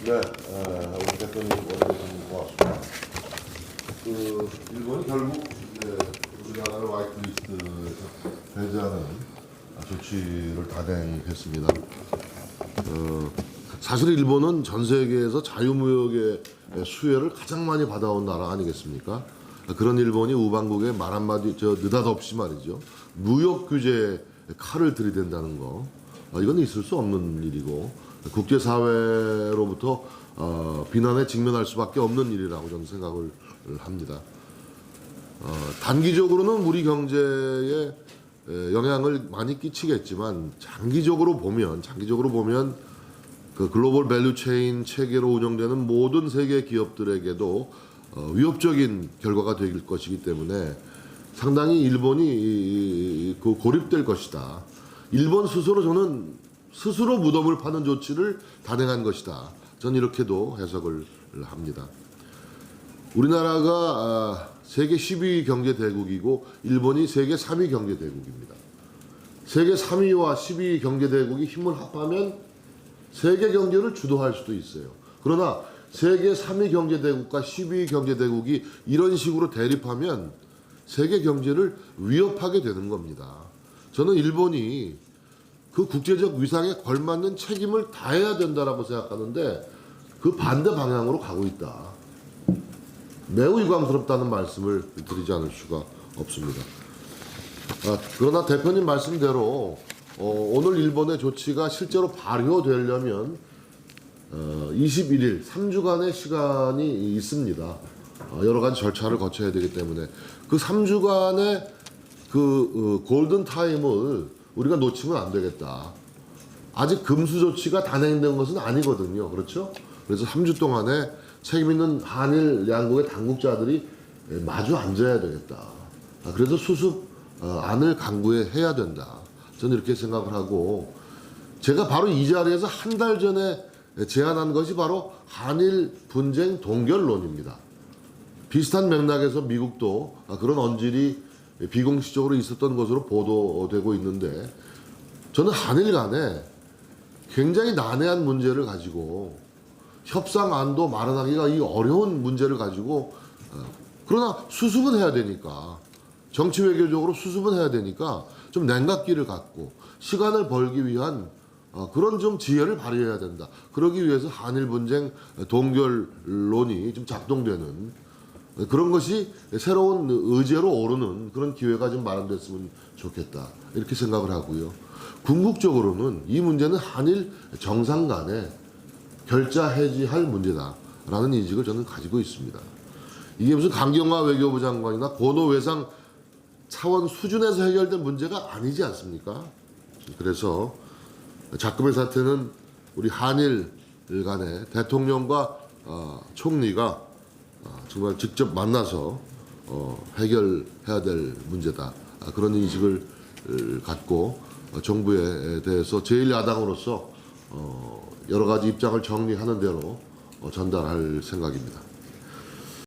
네, 우리 대표님 원해주신 고맙습니다. 일본이 결국 우리나라를 화이트리스트에서 배제하는 조치를 단행했습니다. 사실 일본은 전 세계에서 자유무역의 수혜를 가장 많이 받아온 나라 아니겠습니까? 그런 일본이 우방국에 말 한마디 느닷없이 말이죠. 무역 규제에 칼을 들이댄다는 거, 이건 있을 수 없는 일이고 국제사회로부터 비난에 직면할 수밖에 없는 일이라고 저는 생각을 합니다. 단기적으로는 우리 경제에 영향을 많이 끼치겠지만 장기적으로 보면 그 글로벌 밸류 체인 체계로 운영되는 모든 세계 기업들에게도 위협적인 결과가 될 것이기 때문에 상당히 일본이 고립될 것이다. 일본 스스로 저는 스스로 무덤을 파는 조치를 단행한 것이다. 저는 이렇게도 해석을 합니다. 우리나라가 세계 12위 경제 대국이고 일본이 세계 3위 경제 대국입니다. 세계 3위와 12위 경제 대국이 힘을 합하면 세계 경제를 주도할 수도 있어요. 그러나 세계 3위 경제 대국과 12위 경제 대국이 이런 식으로 대립하면 세계 경제를 위협하게 되는 겁니다. 저는 일본이 그 국제적 위상에 걸맞는 책임을 다해야 된다라고 생각하는데 그 반대 방향으로 가고 있다. 매우 유감스럽다는 말씀을 드리지 않을 수가 없습니다. 그러나 대표님 말씀대로 오늘 일본의 조치가 실제로 발효되려면 21일, 3주간의 시간이 있습니다. 여러 가지 절차를 거쳐야 되기 때문에 그 3주간의 골든 타임을 우리가 놓치면 안 되겠다. 아직 금수 조치가 단행된 것은 아니거든요. 그렇죠? 그래서 3주 동안에 책임 있는 한일 양국의 당국자들이 마주 앉아야 되겠다. 그래서 수습안을 강구해야 된다. 저는 이렇게 생각을 하고 제가 바로 이 자리에서 한 달 전에 제안한 것이 바로 한일 분쟁 동결론입니다. 비슷한 맥락에서 미국도 그런 언질이 비공식적으로 있었던 것으로 보도되고 있는데 저는 한일 간에 굉장히 난해한 문제를 가지고 협상안도 마련하기가 이 어려운 문제를 가지고 그러나 수습은 해야 되니까 정치 외교적으로 수습은 해야 되니까 좀 냉각기를 갖고 시간을 벌기 위한 그런 좀 지혜를 발휘해야 된다. 그러기 위해서 한일 분쟁 동결론이 좀 작동되는 그런 것이 새로운 의제로 오르는 그런 기회가 좀 마련됐으면 좋겠다. 이렇게 생각을 하고요. 궁극적으로는 이 문제는 한일 정상 간에 결자 해지할 문제다라는 인식을 저는 가지고 있습니다. 이게 무슨 강경화 외교부 장관이나 고노 외상 차원 수준에서 해결된 문제가 아니지 않습니까? 그래서 자금의 사태는 우리 한일 간에 대통령과 총리가 정말 직접 만나서 해결해야 될 문제다. 그런 인식을 갖고 정부에 대해서 제1야당으로서 여러 가지 입장을 정리하는 대로 전달할 생각입니다.